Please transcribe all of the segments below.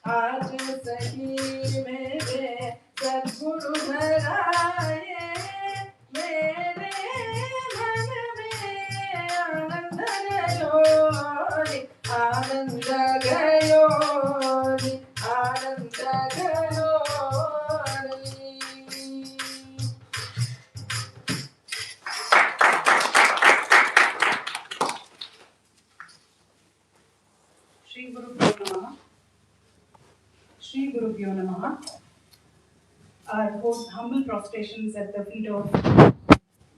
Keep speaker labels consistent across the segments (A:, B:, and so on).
A: आज सही मेरे सद्गुरु भराए, मेरे मन में आनंद गयो रे, आनंद गयो रे, आनंद गयो रे। Shri Gurubhyo Namaha. Shri Gurubhyo Namaha. Our most humble prostrations at the feet of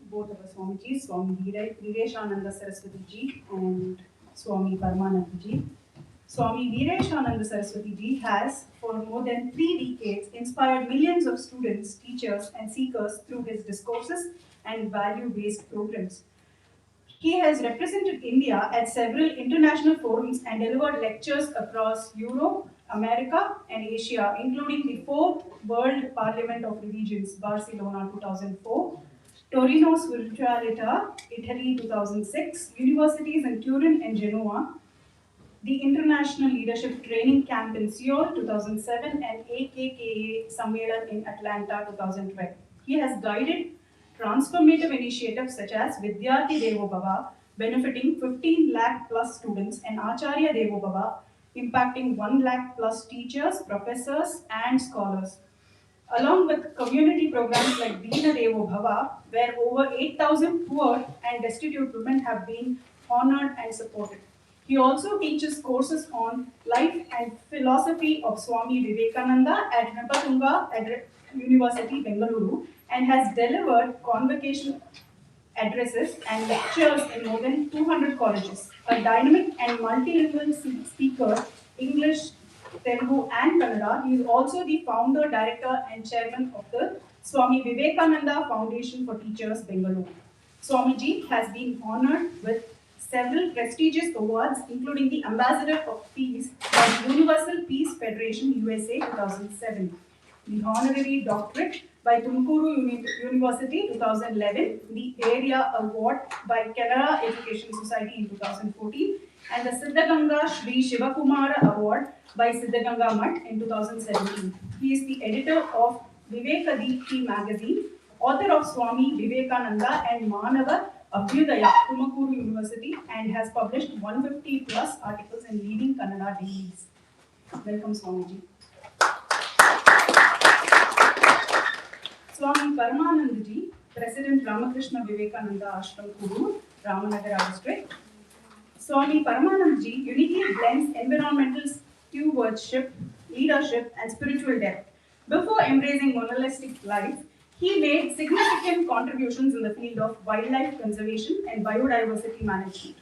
A: both of us Swamiji, Swami Veereshananda Saraswati Ji and Swami Paramananda Ji. Swami Veereshananda Saraswati Ji has, for more than 3 decades, inspired millions of students, teachers, and seekers through his discourses and value-based programs. He has represented India at several international forums and delivered lectures across Europe, America, and Asia, including the 4th World Parliament of Religions, Barcelona 2004, Torino Spiritualita, Italy 2006, universities in Turin and Genoa, the International Leadership Training Camp in Seoul 2007, and AKKA Sammelan in Atlanta 2012. He has guided transformative initiatives such as Vidyarthi Devo Bhava, benefiting 15 lakh plus students, and Acharya Devo Bhava, impacting 1 lakh plus teachers, professors, and scholars. Along with community programs like Deena Devo Bhava, where over 8,000 poor and destitute women have been honored and supported. He also teaches courses on life and philosophy of Swami Vivekananda at Napatunga University, Bengaluru, and has delivered convocation addresses and lectures in more than 200 colleges. A dynamic and multilingual speaker, English, Telugu, and Kannada, he is also the founder, director, and chairman of the Swami Vivekananda Foundation for Teachers, Bengaluru. Swamiji has been honored with several prestigious awards, including the Ambassador of Peace by Universal Peace Federation, USA 2007, the Honorary Doctorate by Tumakuru University 2011, the Area Award by Canara Education Society in 2014, and the Siddhaganga Shri Shivakumara Award by Siddhaganga Mutt in 2017. He is the editor of Vivekadipti magazine, author of Swami Vivekananda and Manava Abhyudaya, Tumakuru University, and has published 150 plus articles in leading Kannada dailies. Welcome, Swamiji. Swami Paramananda Ji, President Ramakrishna Vivekananda Ashram Kuru, Ramanagara district. Swami Paramananda Ji uniquely blends environmental stewardship, leadership, and spiritual depth. Before embracing monastic life, he made significant contributions in the field of wildlife conservation and biodiversity management.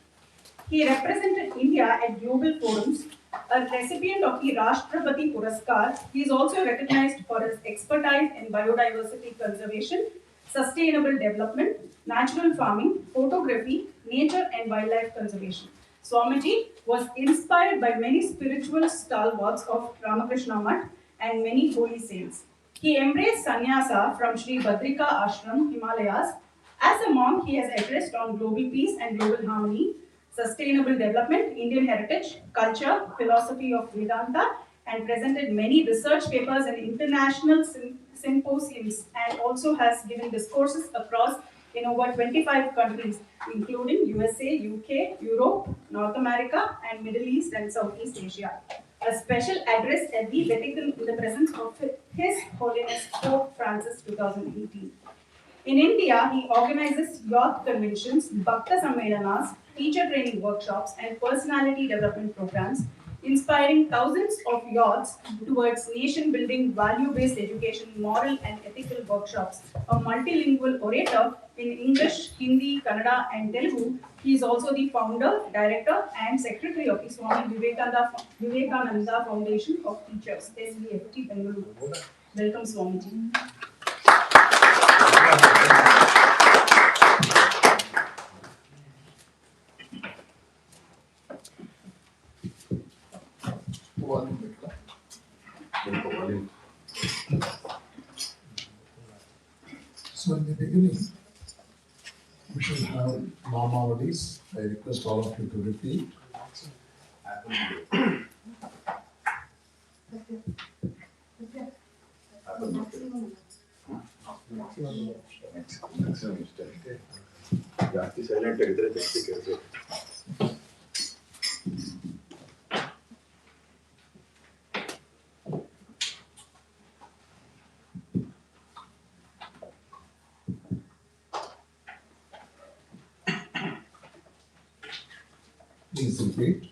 A: He represented India at global forums, a recipient of the Rashtrapati Puraskar. He is also recognized for his expertise in biodiversity conservation, sustainable development, natural farming, photography, nature and wildlife conservation. Swamiji was inspired by many spiritual stalwarts of Ramakrishna Mutt and many holy saints. He embraced sannyasa from Sri Badrika Ashram, Himalayas. As a monk, he has addressed on global peace and global harmony, sustainable development, Indian heritage, culture, philosophy of Vedanta, and presented many research papers in international symposiums, and also has given discourses across in over 25 countries, including USA, UK, Europe, North America, and Middle East and Southeast Asia. A special address at the Vatican in the presence of His Holiness Pope Francis 2018. In India, he organizes youth conventions, Bhakta Sammelanas, teacher training workshops, and personality development programs, inspiring thousands of youths towards nation building, value based education, moral and ethical workshops. A multilingual orator in English, Hindi, Kannada, and Telugu, he is also the founder, director, and secretary of the Swami Vivekananda Foundation of Teachers, SVFT Bengaluru. Welcome, Swamiji.
B: So in the beginning, we shall have Namavadis. I request all of you to repeat.
C: ಜಾಸ್ತಿ silent ಆಗಿದ್ರೆ ಜಾಸ್ತಿ ಕೆಲಸ.
B: Please repeat.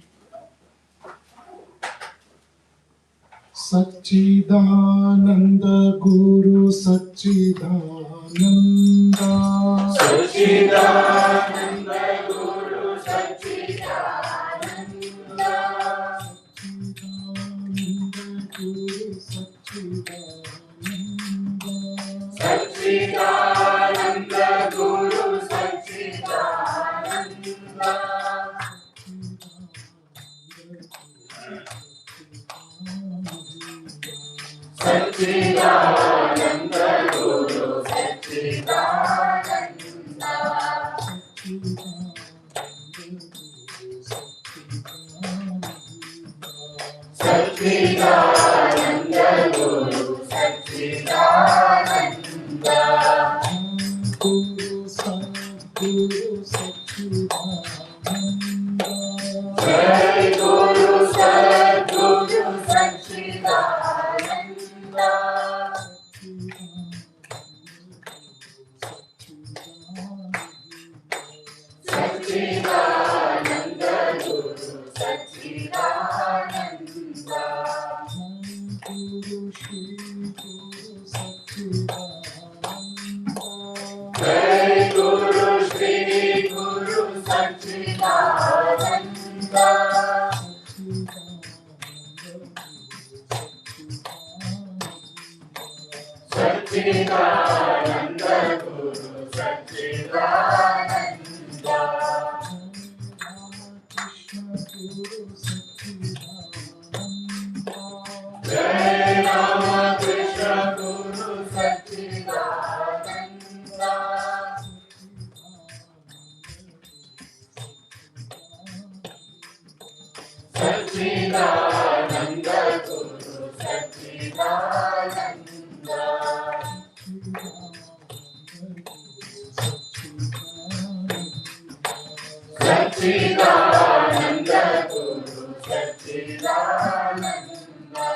B: Satchidananda Guru Satchidananda.
D: Satchidananda Guru Satchidananda. Satchidananda Guru Satchidananda. Satchidananda Guru Satchidananda. Satchidananda Guru Satchidananda.
B: Guru Sadguru Satchidananda.
D: Jai Guru Sadguru Satchidananda. Satchidananda Guru Satchidananda.
B: Guru Shri Guru Satchidananda.
D: Jai Guru Shri Guru Satchidananda. Satchidananda Guru Satchidananda. Jai Ramakrishna Guru Satchidananda. Satchidananda Guru Satchidananda. Satchidananda Guru Satchidananda.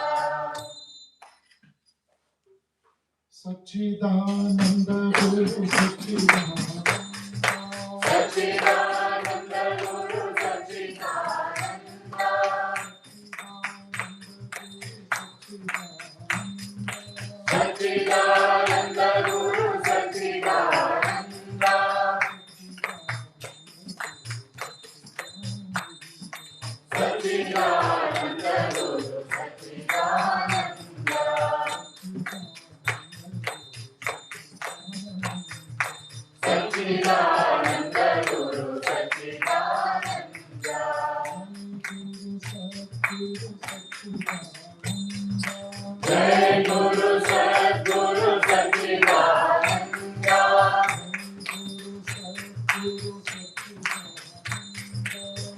B: Satchidananda Guru Satchidananda.
D: Satchidananda Guru Satchidananda. Satchidananda Guru Satchidananda. Satchidananda Guru Satchidananda. Satchidananda Guru Satchidananda. Jai Guru Sadguru Satchidananda.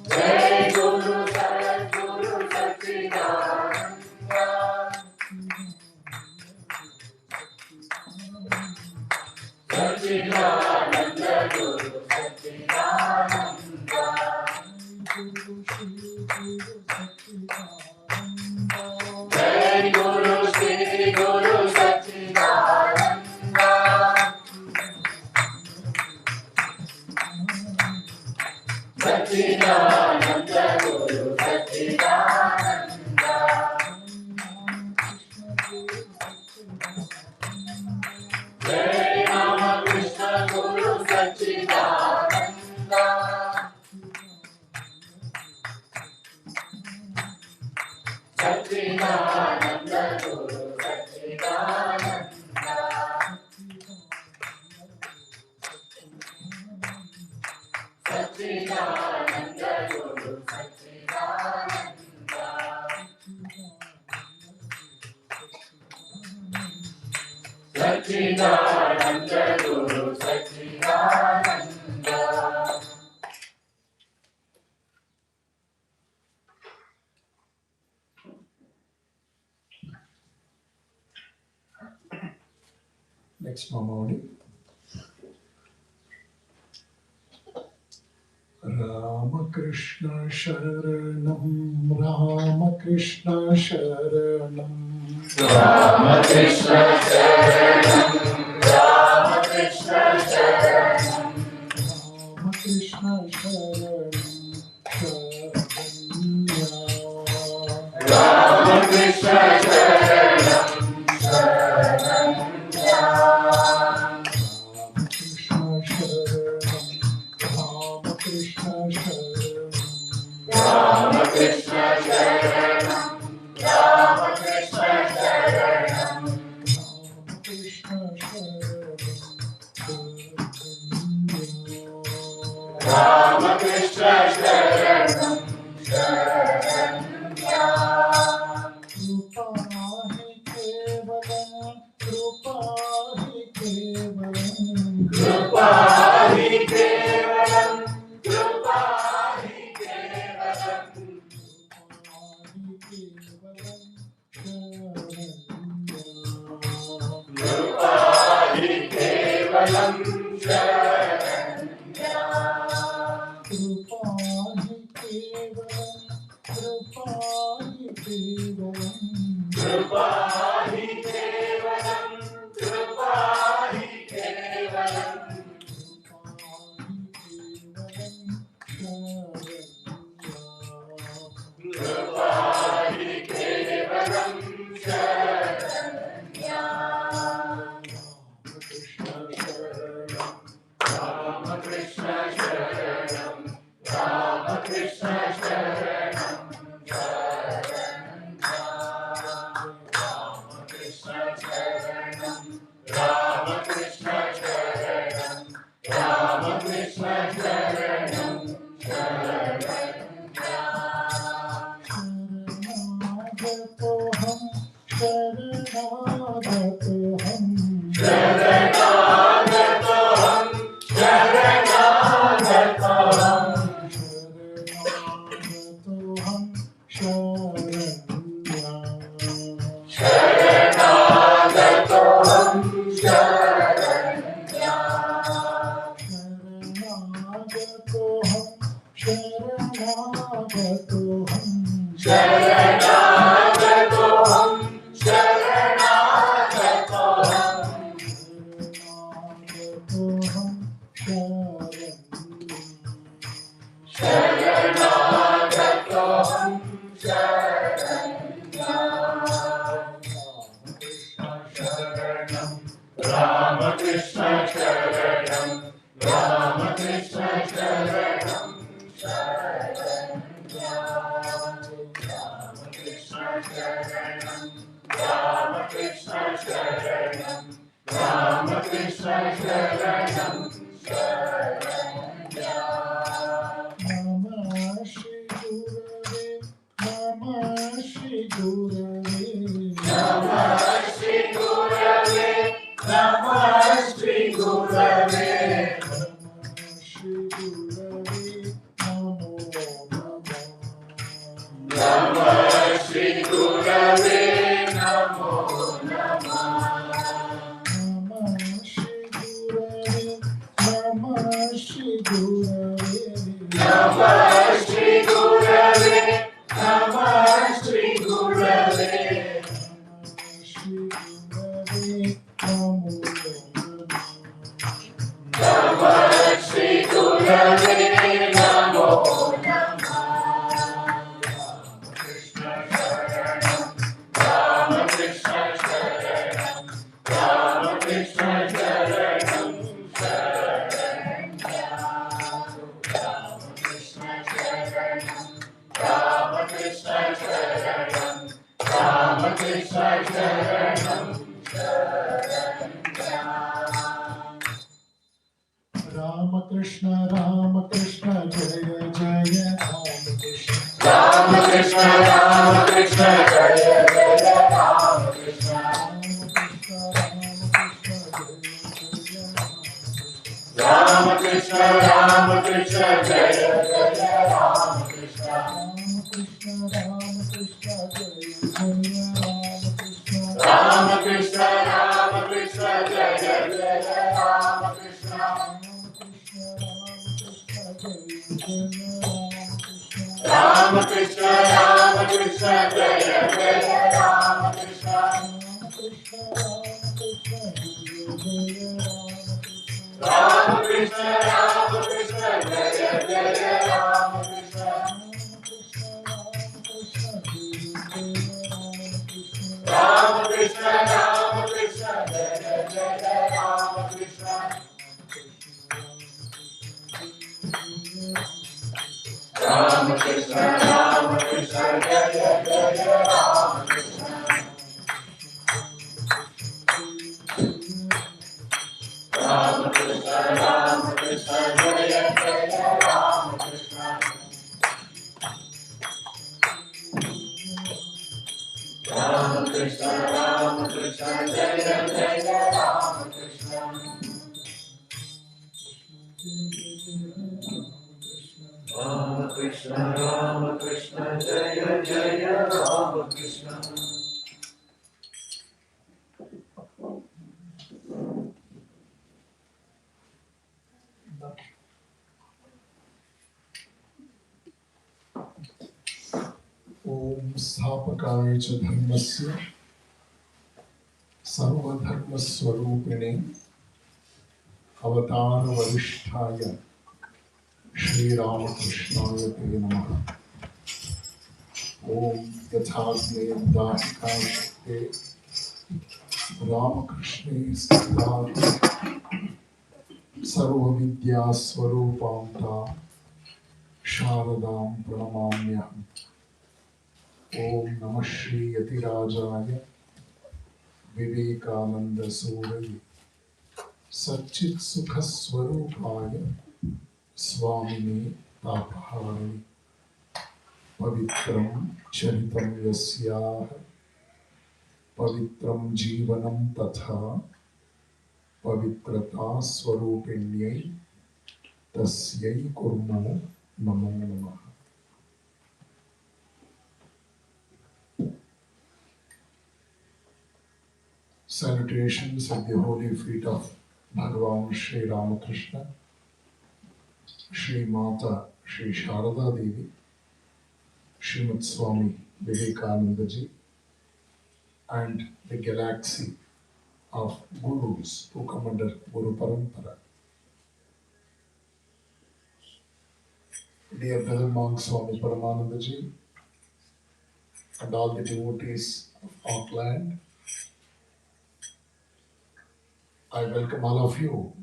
D: Jai Guru Sadguru Satchidananda. Satchidananda Guru Satchidananda. Jai Guru Shri Guru Satchidananda. Satchidananda Guru Satchidananda. Jai Ramakrishna Guru Satchidananda. Satchidananda Guru Satchidananda. Satchidananda Guru Satchidananda. Satchidananda Guru Satchidananda.
B: Next Mamavadi. Ramakrishna Sharanam, Ramakrishna Sharanam,
D: Ramakrishna Sharanam, Ramakrishna Sharanam,
B: Ramakrishna Sharanam, Sharanya.
D: Ramakrishna Sharanam, Sharanya.
B: Ramakrishna Sharanam, Ramakrishna Sharanam, Ramakrishna Sharanam, Sharanya. Rupa hi kevalam, Rupa hi kevalam, Rupa hi kevalam, Rupa hi kevalam, Rupa hi kevalam, Sharanya. Rupa hi kevalam, Rupa hi kevalam, Rupa hi kevalam, Rupa hi kevalam, Rupa hi kevalam, Sharanya. Ramakrishna Sharanam, Ramakrishna Sharanam, Sharanya. Ramakrishna Sharanam, Ramakrishna Sharanam, Ramakrishna Sharanam, Sharanya. Sharanagatoham, Sharanagatoham, Sharanagatoham, Sharanagatoham, Sharanya. Sharanagatoham, Sharanagatoham, Sharanagatoham, Sharanya. Ramakrishna Sharanam, Ramakrishna Sharanam, Sharanya. Ramakrishna Sharanam, Ramakrishna Sharanam, Ramakrishna Sharanam, Sharanya. Namah Shri Gurave, Namah Shri Gurave, Namah Shri Gurave, Namah Shri Gurave, Namah Shri Gurave, Namo Namah, Namah Shri Gurave, Namo Namah, Namah Shri Gurave, Namah Shri Gurave, Namah Shri Gurave, Namah Shri Gurave, Namah Shri Gurave, Namo Namah, Namah Shri Gurave, Namo Namah. Ramakrishna Sharanam, Ramakrishna Sharanam, Ramakrishna Sharanam, Sharanya. Ramakrishna Sharanam, Ramakrishna Sharanam, Ramakrishna Sharanam, Sharanya. Ramakrishna, Ramakrishna, Jaya Jaya Ramakrishna. Ramakrishna, Ramakrishna, Jaya Jaya Ramakrishna. Ramakrishna, Ramakrishna, Jaya Jaya Ramakrishna. Ramakrishna, Ramakrishna, Jaya Jaya Ramakrishna. Om Sthapakaya cha Dharmasya Sarvadharmaswarupine Avatara Varishtaya Shri Ramakrishnaya Te Namaha. Om Yathagme Dahikashte Ramakrishne Siddhar Sarvavidya Swarupamta Sharadam Pranamamyaham. Om Namah Shri Yatirajaya Vivekananda Surayi Satchit Sukha Swarupaya Swamini Tapahari Pavitram Charitam Yasyah Pavitram Jivanam Tatha Pavitrata Swarupinyai Tasyai Kurmo Namo Namaha. Salutations at the holy feet of Bhagavan Sri Ramakrishna, Sri Mata Sri Sharada Devi, Srimad Swami Vivekananda Ji, and the galaxy of Gurus who come under Guru Parampara. Dear Brother Monk Swami Paramananda Ji, and all the devotees of Auckland, I welcome all of you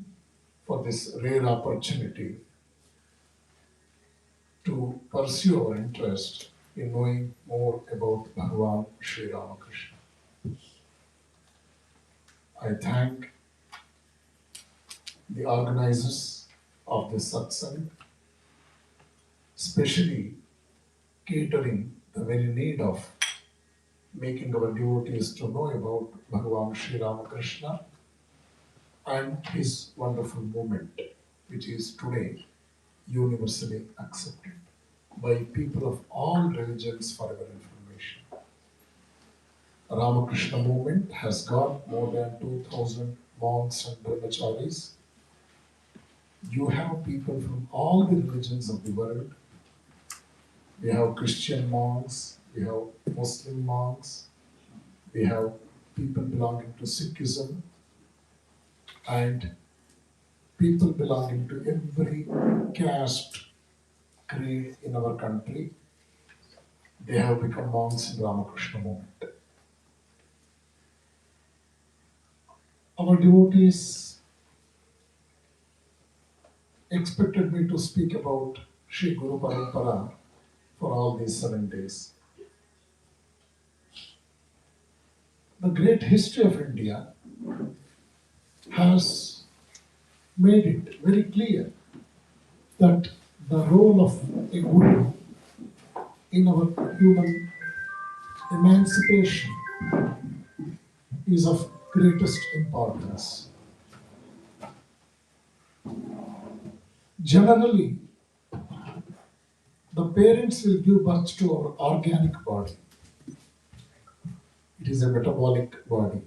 B: for this rare opportunity to pursue our interest in knowing more about Bhagavan Sri Ramakrishna. I thank the organizers of this satsang, especially catering the very need of making our devotees to know about Bhagavan Sri Ramakrishna and his wonderful movement, which is today universally accepted by people of all religions. For your information, Ramakrishna movement has got more than 2,000 monks and brahmacharis. You have people from all the religions of the world. We have Christian monks, we have Muslim monks, we have people belonging to Sikhism, and people belonging to every caste, creed in our country. They have become monks in Ramakrishna movement. Our devotees expected me to speak about Sri Guru Parampara for all these 7 days. The great history of India has made it very clear that the role of a guru in our human emancipation is of greatest importance. Generally, the parents will give birth to our organic body. It is a metabolic body.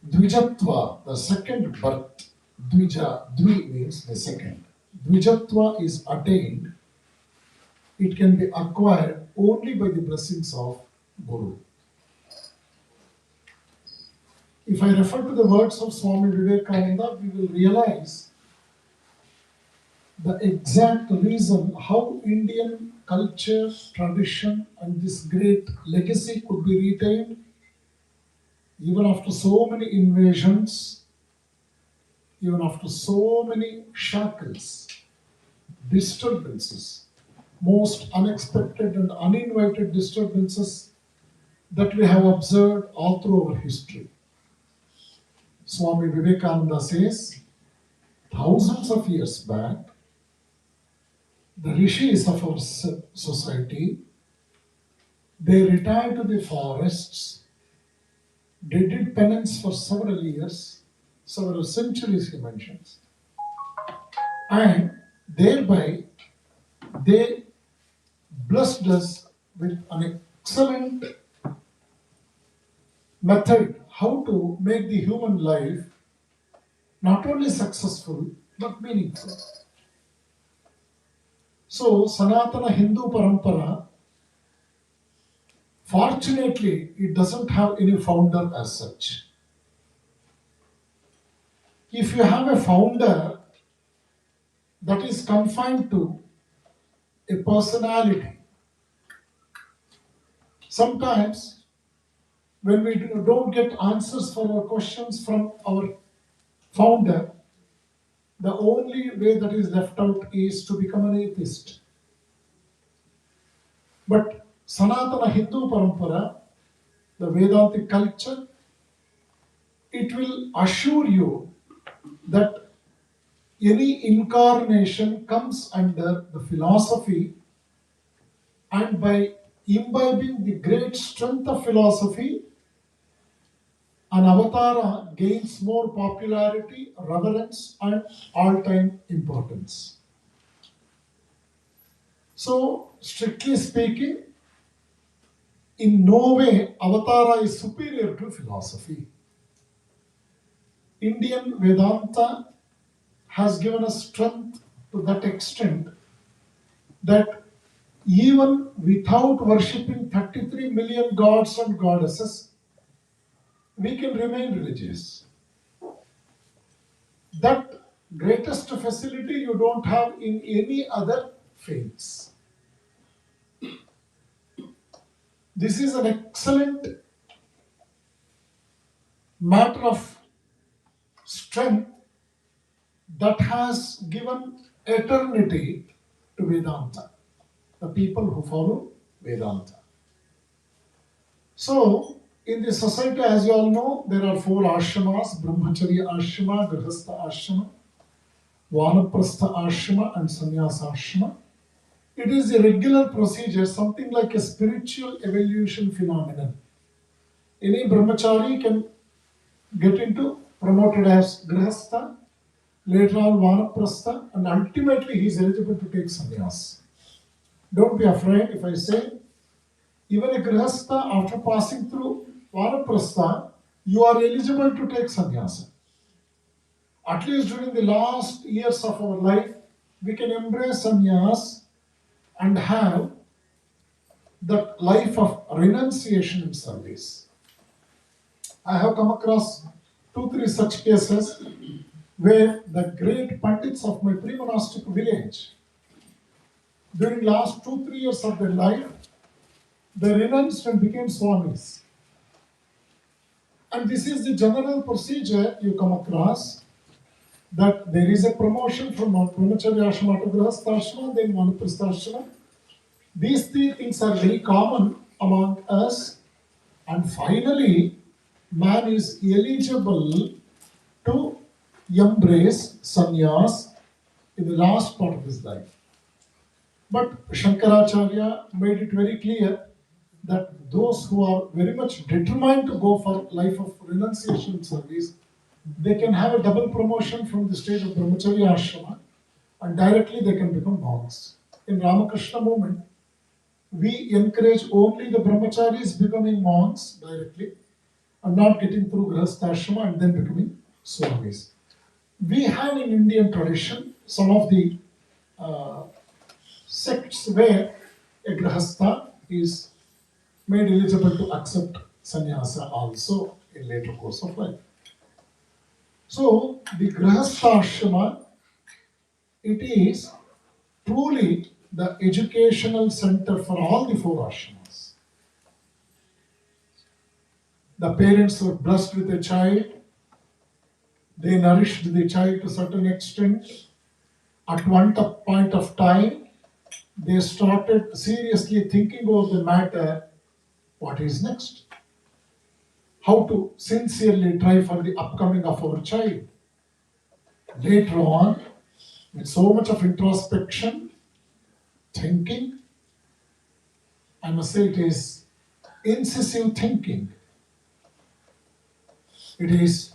B: Dvijatva, the second birth, Dvija, Dvi means the second. Dvijatva is attained it can be acquired only by the blessings of Guru. If I refer to the words of Swami Vivekananda, we will realize the exact reason how Indian culture, tradition, and this great legacy could be retained even after so many invasions, even after so many shackles, disturbances, most unexpected and uninvited disturbances that we have observed all through our history. Swami Vivekananda says, thousands of years back, the rishis of our society, they retired to the forests, they did penance for several years, several centuries, he mentions, and thereby they blessed us with an excellent method how to make the human life not only successful but meaningful. So, Sanatana Hindu Parampara, fortunately, it doesn't have any founder as such. If you have a founder that is confined to a personality, sometimes when we don't get answers for our questions from our founder, the only way that is left out is to become an atheist. But Sanatana Hindu Parampara, the Vedantic culture, it will assure you that any incarnation comes under the philosophy, and by imbibing the great strength of philosophy, an avatara gains more popularity, reverence, and all-time importance. So, strictly speaking, in no way avatara is superior to philosophy. Indian Vedanta has given us strength to that extent that even without worshipping 33 million gods and goddesses, we can remain religious. That greatest facility you don't have in any other faiths. This is an excellent matter of strength that has given eternity to Vedanta, the people who follow Vedanta. So, in the society, as you all know, there are 4 ashramas: Brahmacharya ashrama, Grihastha ashrama, Vanaprastha ashrama, and Sannyasa ashrama. It is a regular procedure, something like a spiritual evolution phenomenon. Any brahmachari can get into, promoted as Grihastha, later on Vanaprastha, and ultimately he is eligible to take sannyas. Don't be afraid if I say, even a Grihastha, after passing through Vanaprastha, you are eligible to take sannyasa. At least during the last years of our life, we can embrace sannyas and have that life of renunciation and service. I have come across 2-3 such cases where the great pandits of my pre-monastic village, during last 2-3 years of their life, they renounced and became swamis. And this is the general procedure you come across, that there is a promotion from Brahmacharya ashrama to Grihastha ashrama, then Vanaprastha ashrama. These 3 things are very common among us, and finally, man is eligible to embrace sannyas in the last part of his life. But Shankaracharya made it very clear that those who are very much determined to go for life of renunciation and service, they can have a double promotion from the stage of Brahmacharya ashrama, and directly they can become monks. In Ramakrishna movement, we encourage only the brahmacharis becoming monks directly and not getting through Grihastha ashrama and then becoming swamis. We have in Indian tradition some of the sects where a grahastha is made eligible to accept sannyasa also in later course of life. So the grahastha ashrama, it is truly the educational center for all the four ashramas. The parents were blessed with a child. They nourished the child to a certain extent. At one point of time, they started seriously thinking over the matter, what is next? How to sincerely try for the upcoming of our child. Later on, with so much of introspection, thinking, I must say it is incisive thinking. It is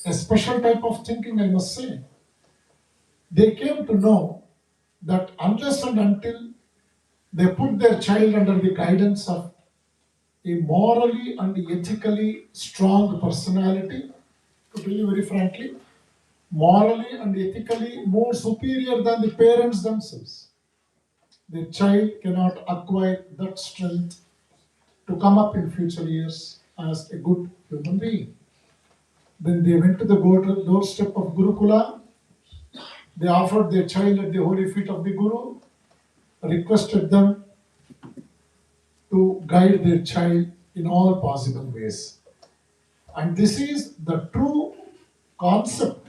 B: a special type of thinking, I must say. They came to know that unless and until they put their child under the guidance of a morally and ethically strong personality, to tell you very frankly, morally and ethically more superior than the parents themselves, the child cannot acquire that strength to come up in future years as a good human being. Then they went to the doorstep of Gurukula. They offered their child at the holy feet of the Guru, requested them to guide their child in all possible ways. And this is the true concept,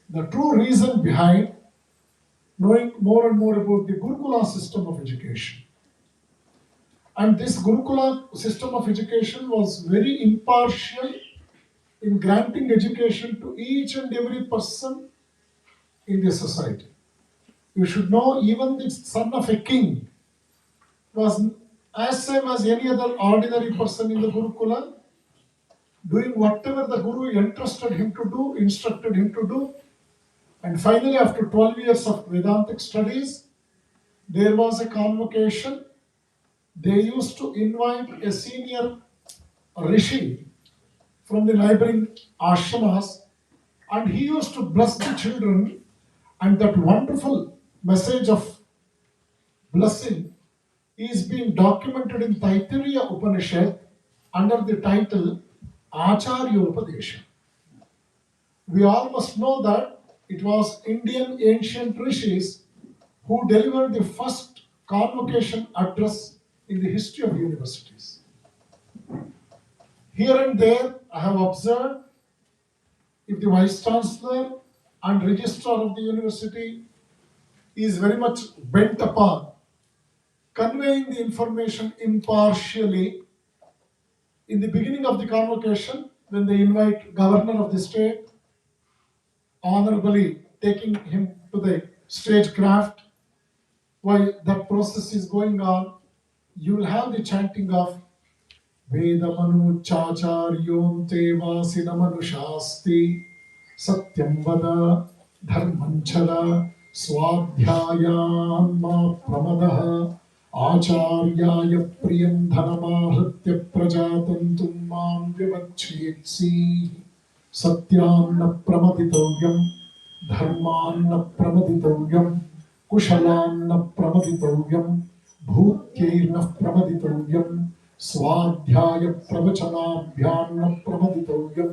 B: the true reason behind knowing more and more about the Gurukula system of education. And this Gurukula system of education was very impartial in granting education to each and every person in the society. You should know, even the son of a king was as same as any other ordinary person in the Gurukula, doing whatever the Guru entrusted him to do, instructed him to do. And finally, after 12 years of Vedantic studies, there was a convocation. They used to invite a senior rishi from the neighboring ashramas, and he used to bless the children. And that wonderful message of blessing is being documented in Taittiriya Upanishad under the title Acharya Upadesha. We all must know that it was Indian ancient rishis who delivered the first convocation address in the history of universities. Here and there, I have observed if the Vice Chancellor and Registrar of the university is very much bent upon conveying the information impartially, in the beginning of the convocation, when they invite Governor of the state, honorably taking him to the stagecraft, while that process is going on, you will have the chanting of Vedamanu Chacharyonte Vasina Manushasti Satyam Vada Dharmanchara Swadhyayanma Pramadaha Acharyaya Priyam Dhanamahritya Prajatantum Mam Vivachhetsi Satyanna Pramaditovyam Dharmanna Pramaditovyam Kushalanna Pramaditovyam Bhutyairna Pramaditovyam Swadhyaya Pravachanabhyamna Pramaditovyam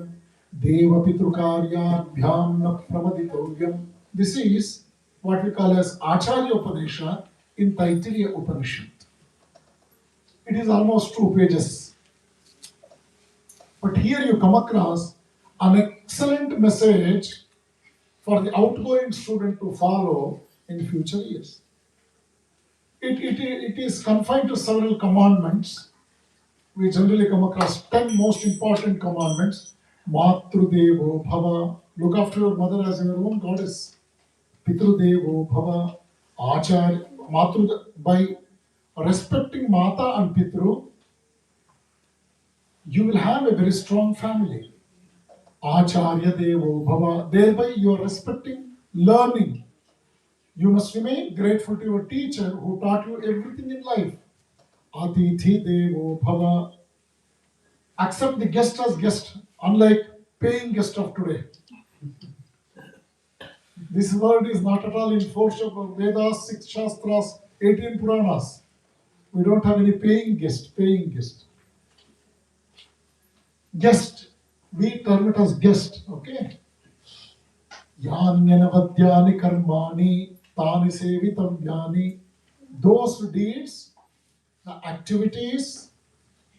B: Devapitrukaryabhyamna Pramaditovyam. This is what we call as Acharya Upadesha in Taittiriya Upanishad. It is almost 2 pages. But here you come across an excellent message for the outgoing student to follow in future years. It is confined to several commandments. We generally come across 10 most important commandments. Matrudevo Bhava, look after your mother as your own goddess. Pitrudevo Bhava, Acharya, by respecting Mata and Pitru, you will have a very strong family. Acharya Devo Bhava, thereby you are respecting learning. You must remain grateful to your teacher who taught you everything in life. Atithi Devo Bhava, accept the guest as guest, unlike paying guest of today. This word is not at all in force of Vedas, 6 Shastras, 18 Puranas. We don't have any paying guest. Guest. We term it as guest. Okay. Yanyanavathyani karmani tani sevitavyani. Those deeds, the activities,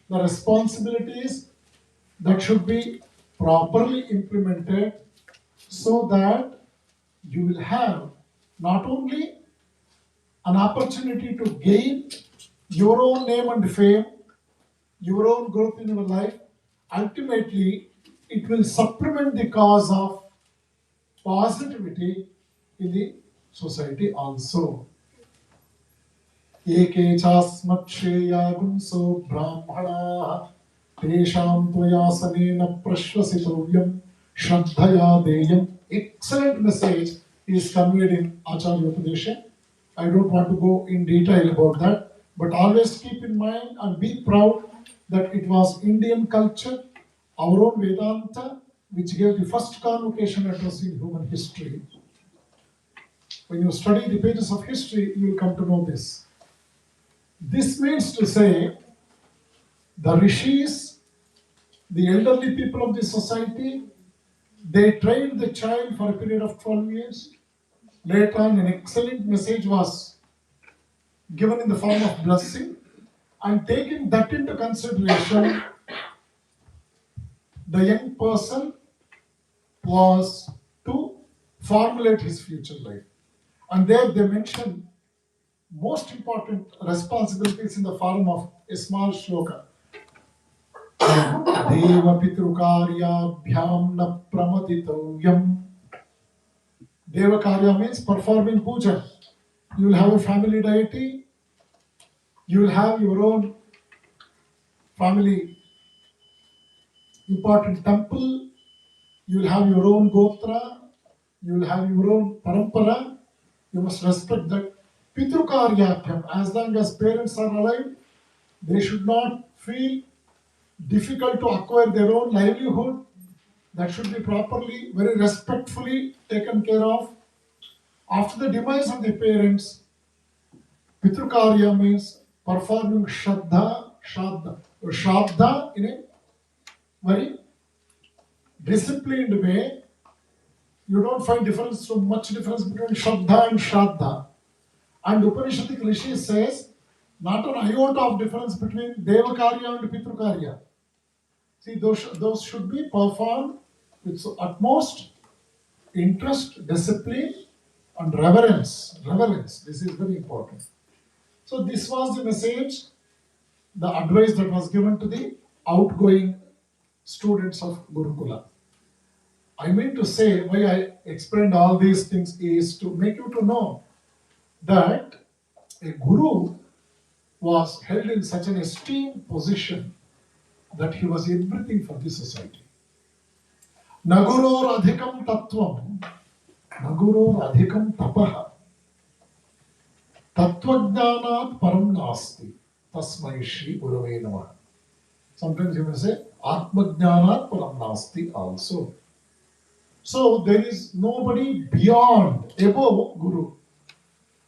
B: the responsibilities that should be properly implemented so that you will have not only an opportunity to gain your own name and fame, your own growth in your life. Ultimately, it will supplement the cause of positivity in the society also. Eke chasmaksheyagunso brahmana tesham tvayasanena prashvasitovyam shraddhaya deyam. Excellent message is conveyed in Acharya Upadesha. I don't want to go in detail about that, but always keep in mind and be proud that it was Indian culture, our own Vedanta, which gave the first convocation address in human history. When you study the pages of history, you will come to know this. This means to say, the rishis, the elderly people of the society, they trained the child for a period of 12 years. Later on, an excellent message was given in the form of blessing, and taking that into consideration, the young person was to formulate his future life. And there they mention most important responsibilities in the form of a small shloka. Deva Pitrukarya Bhyam na Pramaditovyam. Deva Karya means performing puja. You will have a family deity, you will have your own family important temple, you will have your own gotra, you will have your own parampara, you must respect that. Pitrukaryabhyam, as long as parents are alive, they should not feel difficult to acquire their own livelihood. That should be properly, very respectfully taken care of. After the demise of the parents, Pitrukarya means performing Shraddha in a very disciplined way. You don't find much difference between Shraddha and Shraddha. And Upanishadic Rishi says, not an iota of difference between Devakarya and Pitrukarya. See, those should be performed with utmost interest, discipline, and reverence. Reverence, this is very important. So this was the message, the advice that was given to the outgoing students of Gurukula. I mean to say, why I explained all these things is to make you to know that a guru was held in such an esteemed position that he was everything for the society. Naguror adhikam tattvam, naguror adhikam tapaha, tattvajnanat param nasti, tasmai shri gurave namaha. Sometimes you may say, atmajnanat param nasti also. So there is nobody beyond, above Guru.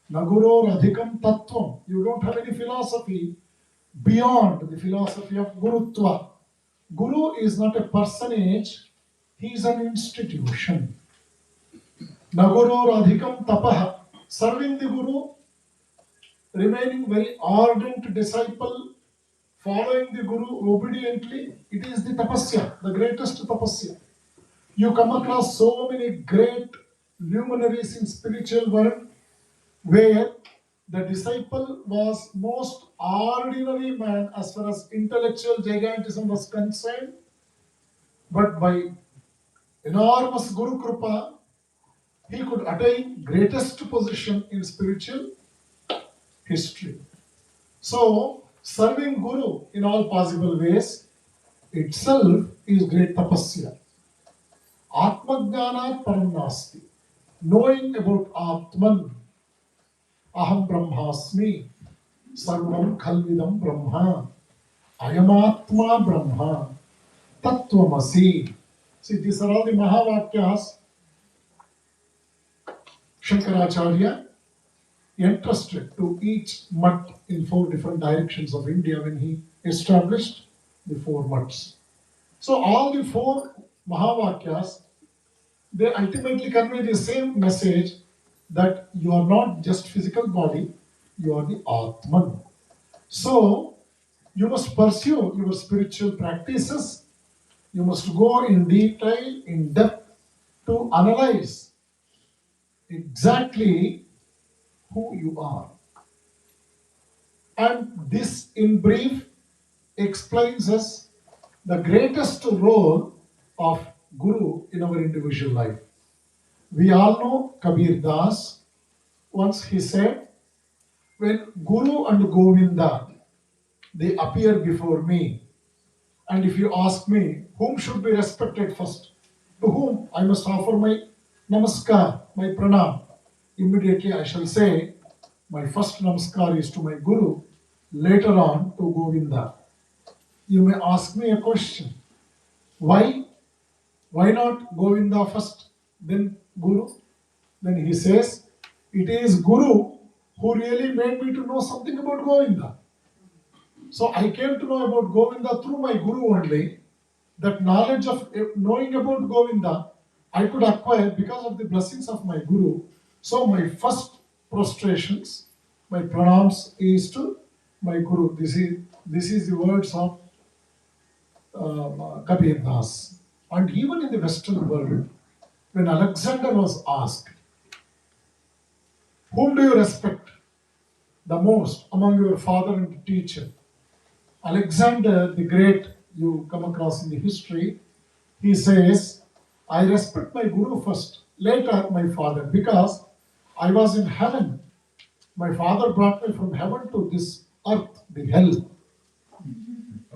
B: Naguror adhikam tattvam. You don't have any philosophy beyond the philosophy of Gurutva. Guru is not a personage, he is an institution. Naguror adhikam tapaha. Serving the Guru, remaining very ardent disciple, following the Guru obediently, it is the tapasya, the greatest tapasya. You come across so many great luminaries in spiritual world where the disciple was most ordinary man as far as intellectual gigantism was concerned, but by enormous Guru Krupa, he could attain greatest position in spiritual history. So, serving Guru in all possible ways itself is great tapasya. Atmajnanat param nasti. Knowing about Atman, aham brahmasmi, sarvam khalvidam brahma, ayamatma brahma, tattvamasi. See, these are all the Mahavakyas. Shankaracharya entrusted to each mutt in 4 different directions of India when he established the 4 mutts. So all the 4 Mahavakyas, they ultimately convey the same message that you are not just physical body, you are the Atman. So you must pursue your spiritual practices. You must go in detail, in depth to analyze exactly who you are. And this, in brief, explains us the greatest role of Guru in our individual life. We all know Kabir Das. Once he said, when Guru and Govinda, they appear before me, and if you ask me, whom should be respected first? To whom I must offer my namaskar, my pranam? Immediately I shall say, my first namaskar is to my Guru, later on to Govinda. You may ask me a question. Why? Why not Govinda first, then Guru? Then he says, it is Guru who really made me to know something about Govinda. So I came to know about Govinda through my Guru only. That knowledge of knowing about Govinda, I could acquire because of the blessings of my Guru. So my first prostrations, my pranams is to my Guru. This is the words of Kabir Das. And even in the Western world, when Alexander was asked, whom do you respect the most among your father and teacher? Alexander the Great, you come across in the history, he says, I respect my Guru first, later my father, because I was in heaven. My father brought me from heaven to this earth, the hell.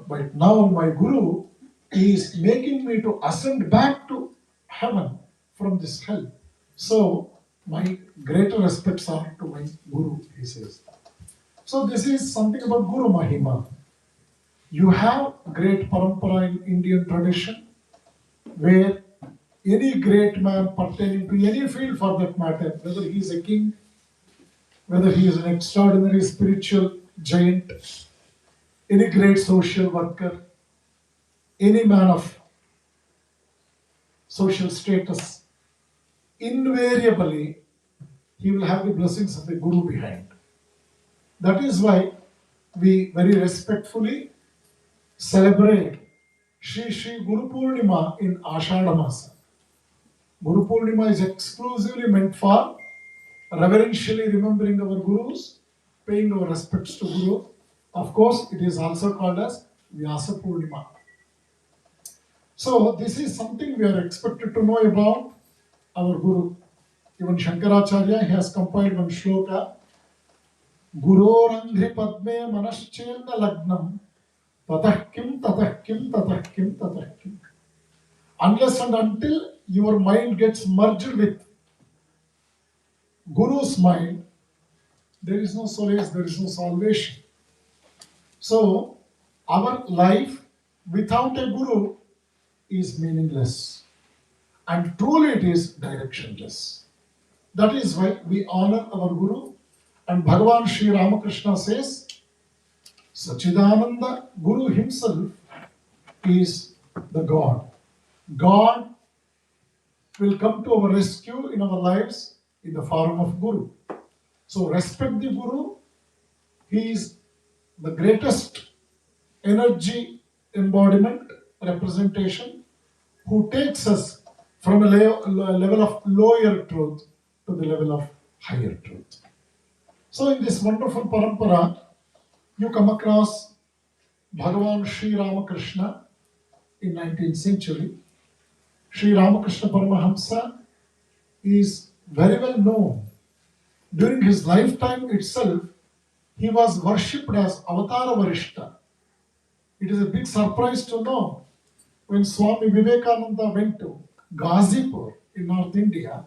B: But now my Guru is making me to ascend back to heaven from this hell. So my greater respects are to my Guru, he says. So this is something about Guru Mahima. You have great parampara in Indian tradition where any great man pertaining to any field for that matter, whether he is a king, whether he is an extraordinary spiritual giant, any great social worker, any man of social status, invariably he will have the blessings of the Guru behind. That is why we very respectfully celebrate Shri Guru Purnima in Ashadha Masa. Guru Purnima is exclusively meant for reverentially remembering our Gurus, paying our respects to Guru. Of course, it is also called as Vyasa Purnima. So this is something we are expected to know about our Guru. Even Shankaracharya, he has compiled one shloka, Gurorangri Padme Manaschelna Lagnam Tatah Kim Tatah Kim Tatah Kim Tatah Kim. Unless and until your mind gets merged with Guru's mind, there is no solace, there is no salvation. So, our life without a Guru is meaningless. And truly it is directionless. That is why we honor our Guru. And Bhagavan Sri Ramakrishna says, Sachidananda Guru himself is the God. God will come to our rescue in our lives in the form of Guru. So respect the Guru. He is the greatest energy embodiment, representation, who takes us from a level of lower truth to the level of higher truth. So in this wonderful parampara, you come across Bhagavan Sri Ramakrishna in 19th century. Sri Ramakrishna Paramahamsa is very well known. During his lifetime itself, he was worshipped as Avatara Varishta. It is a big surprise to know when Swami Vivekananda went to Ghazipur in North India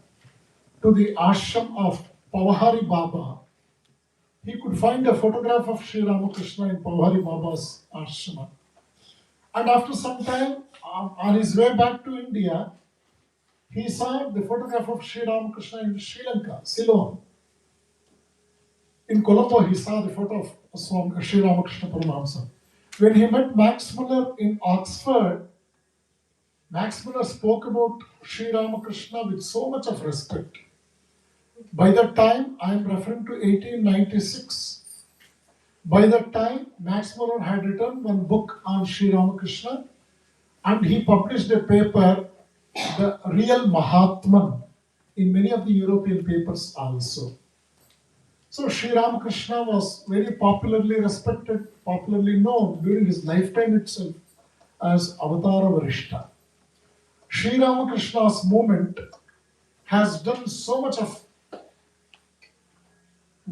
B: to the ashram of Pavahari Baba, he could find a photograph of Sri Ramakrishna in Pavahari Baba's ashram. And after some time, on his way back to India, he saw the photograph of Sri Ramakrishna in Sri Lanka, Ceylon. In Colombo, he saw the photo of Sri Ramakrishna Paramahamsa. When he met Max Muller in Oxford, Max Muller spoke about Sri Ramakrishna with so much of respect. By that time, I am referring to 1896. By that time, Max Muller had written one book on Sri Ramakrishna, and he published a paper, The Real Mahatman, in many of the European papers also. So Sri Ramakrishna was very popularly respected, popularly known during his lifetime itself as Avatara Varishta. Sri Ramakrishna's movement has done so much of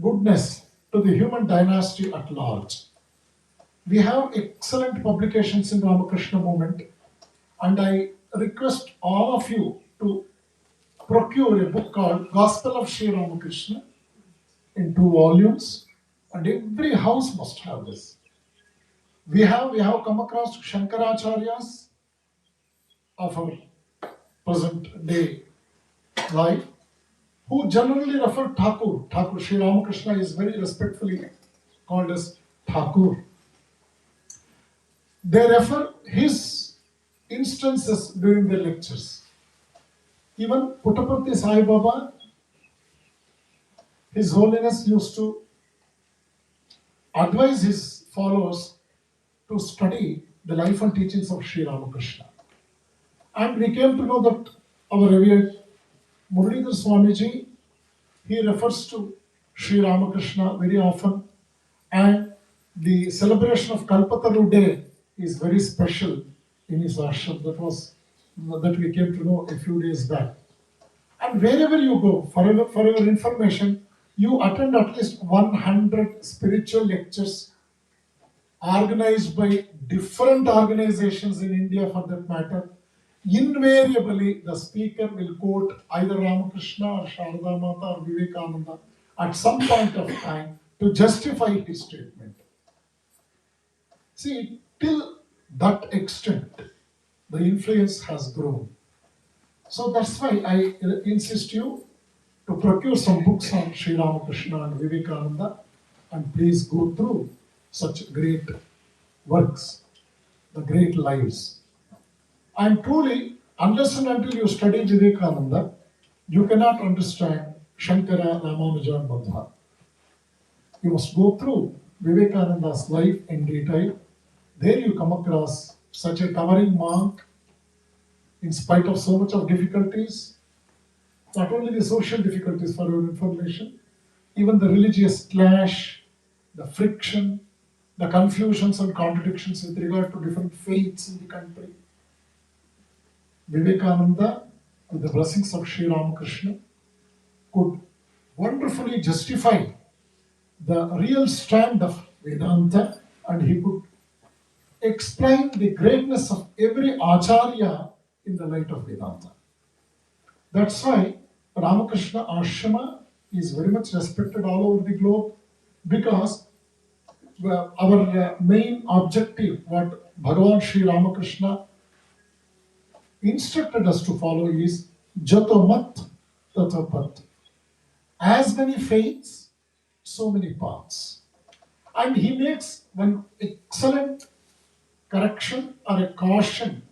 B: goodness to the human dynasty at large. We have excellent publications in Ramakrishna movement, and I request all of you to procure a book called Gospel of Sri Ramakrishna in 2 volumes, and every house must have this. We have come across Shankaracharyas of our present day life, who generally refer Thakur. Thakur Sri Ramakrishna is very respectfully called as Thakur. They refer his instances during their lectures. Even Puttaparthi Sai Baba, His Holiness used to advise his followers to study the life and teachings of Sri Ramakrishna. And we came to know that our revered Muralidhar Swamiji, he refers to Sri Ramakrishna very often, and the celebration of Kalpataru Day is very special in his ashram. That we came to know a few days back. And wherever you go, for your information, you attend at least 100 spiritual lectures organized by different organizations in India for that matter. Invariably, the speaker will quote either Ramakrishna or Sharda Mata or Vivekananda at some point of time to justify his statement. See, till that extent, the influence has grown. So that's why I insist you to procure some books on Sri Ramakrishna and Vivekananda, and please go through such great works, the great lives. And truly, unless and until you study Vivekananda, you cannot understand Shankara, Ramanuja, and Madhva. You must go through Vivekananda's life in detail. There you come across such a towering monk, in spite of so much of difficulties, not only the social difficulties for your information, even the religious clash, the friction, the confusions and contradictions with regard to different faiths in the country. Vivekananda, with the blessings of Sri Ramakrishna, could wonderfully justify the real stand of Vedanta, and he could explain the greatness of every Acharya in the light of Vedanta. That's why Ramakrishna Ashrama is very much respected all over the globe, because our main objective, what Bhagavan Sri Ramakrishna instructed us to follow, is Jato Mat Tato Pat. As many faiths, so many paths. And he makes one excellent correction or a caution,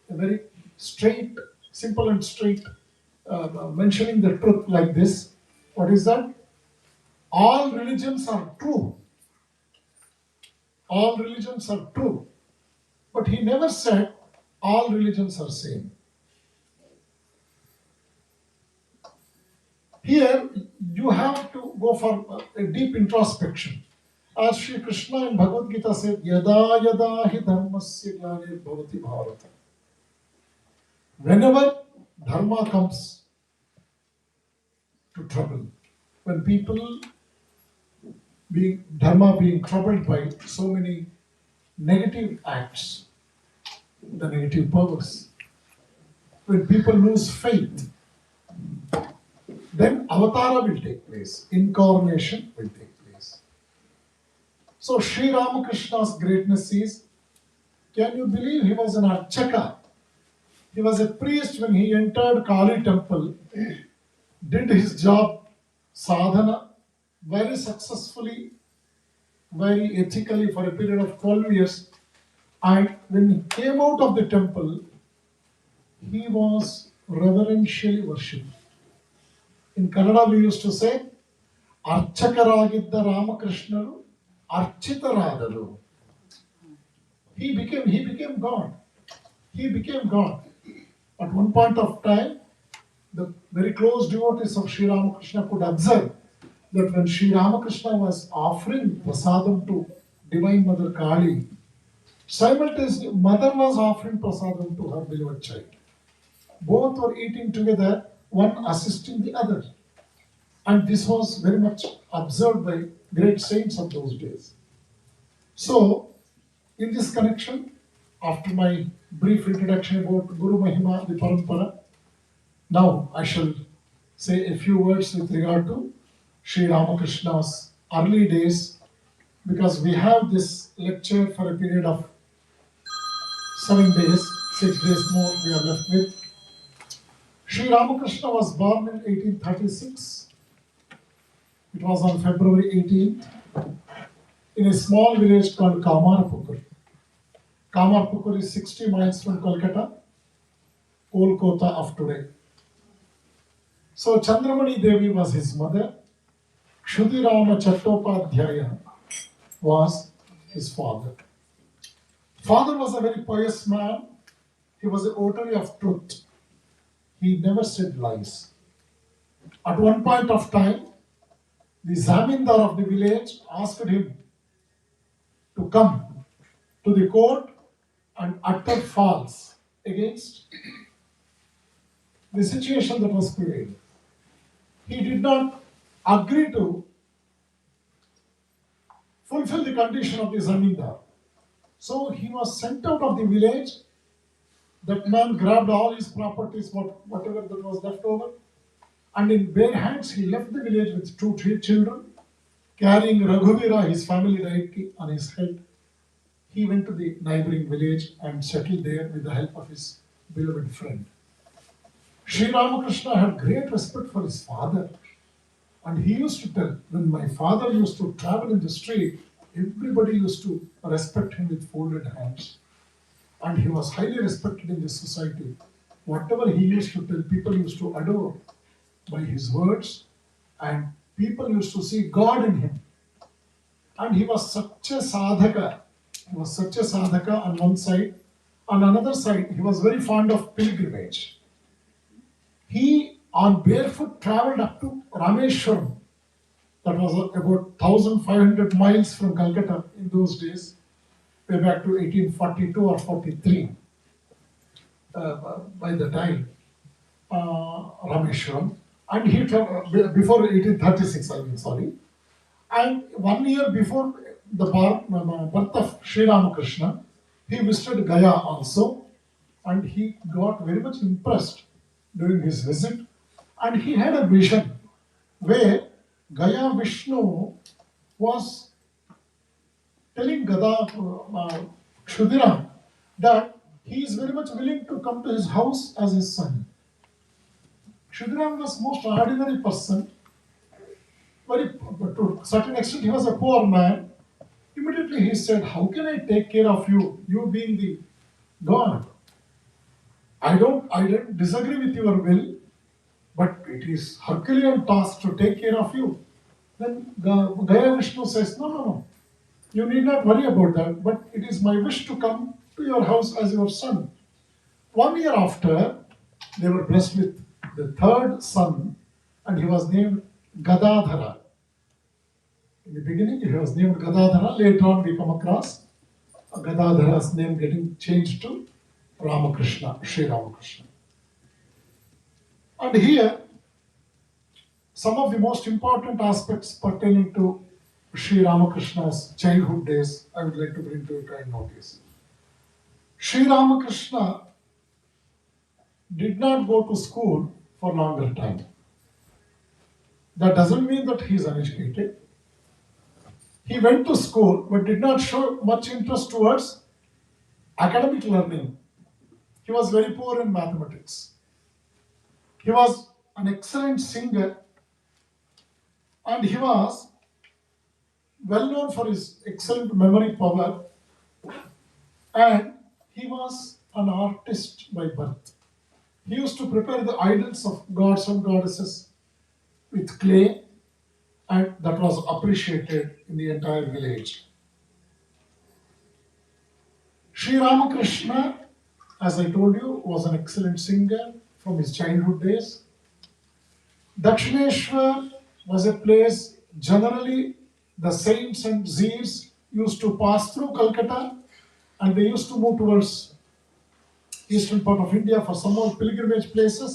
B: a very straight, simple and straight, mentioning the truth like this. What is that? All religions are true. All religions are true. But he never said all religions are same. Here, you have to go for a deep introspection. As Sri Krishna in Bhagavad Gita said, Yada yada hi dharmasya glanir bhavati bharata. Whenever dharma comes to trouble, when people dharma being troubled by so many negative acts, the negative powers, when people lose faith, then avatara will take place, incarnation will take place. So Sri Ramakrishna's greatness is, can you believe he was an archaka? He was a priest when he entered Kali temple, did his job, sadhana, very successfully, very ethically for a period of 12 years. And when he came out of the temple, he was reverentially worshipped. In Kannada, we used to say, ಅರ್ಚಕರಾಗಿದ್ದ ರಾಮಕೃಷ್ಣರು ಅರ್ಚಿತರಾದರು. He became God. He became God. At one point of time, the very close devotees of Sri Ramakrishna could observe that when Sri Ramakrishna was offering prasadam to Divine Mother Kali, simultaneously Mother was offering prasadam to her beloved child. Both were eating together, one assisting the other. And this was very much observed by great saints of those days. So, in this connection, after my brief introduction about Guru Mahima, the Parampara, now I shall say a few words with regard to Sri Ramakrishna's early days, because we have this lecture for a period of 7 days, 6 days more we are left with. Sri Ramakrishna was born in 1836. It was on February 18th in a small village called Kamarpukur. Kamarpukur is 60 miles from Kolkata, Kolkata of today. So Chandramani Devi was his mother. Kshudirama Chattopadhyaya was his father. Father was a very pious man. He was a votary of truth. He never said lies. At one point of time, the Zamindar of the village asked him to come to the court and utter false against the situation that was prevailing. He did not agree to fulfill the condition of the Zamindar. So he was sent out of the village. That man grabbed all his properties, whatever that was left over, and in bare hands he left the village with 2 children, carrying Raghuvira, his family deity, on his head. He went to the neighboring village and settled there with the help of his beloved friend. Sri Ramakrishna had great respect for his father, and he used to tell, when my father used to travel in the street, everybody used to respect him with folded hands. And he was highly respected in this society. Whatever he used to tell, people used to adore by his words, and people used to see God in him. And he was such a sadhaka. He was such a sadhaka on one side. On another side, he was very fond of pilgrimage. He, on barefoot, traveled up to Rameshwaram. That was about 1,500 miles from Calcutta in those days, way back to 1842 or 43, by the time, Rameshwaram. And he traveled, before 1836, I mean, sorry. And 1 year before the birth of Sri Ramakrishna, he visited Gaya also, and he got very much impressed during his visit. And he had a vision where Gaya Vishnu was telling Kshudiram that he is very much willing to come to his house as his son. Kshudiram was most ordinary person, to a certain extent he was a poor man. Immediately he said, how can I take care of you, you being the God? I don't disagree with your will, but it is Herculean task to take care of you. Then Gaya Vishnu says, no, you need not worry about that, but it is my wish to come to your house as your son. 1 year after, they were blessed with the third son, and he was named Gadadhara. In the beginning, he was named Gadadhara. Later on, we come across Gadadhara's name getting changed to Ramakrishna, Sri Ramakrishna. And here, some of the most important aspects pertaining to Sri Ramakrishna's childhood days, I would like to bring to your kind notice. Sri Ramakrishna did not go to school for longer time. That doesn't mean that he is uneducated. He went to school but did not show much interest towards academic learning. He was very poor in mathematics. He was an excellent singer, And he was well known for his excellent memory power, and he was an artist by birth. He used to prepare the idols of gods and goddesses with clay, and that was appreciated in the entire village. Sri Ramakrishna, as I told you, was an excellent singer from his childhood days. Dakshineshwar was a place generally the saints and seers used to pass through Calcutta, and they used to move towards eastern part of India for some more pilgrimage places.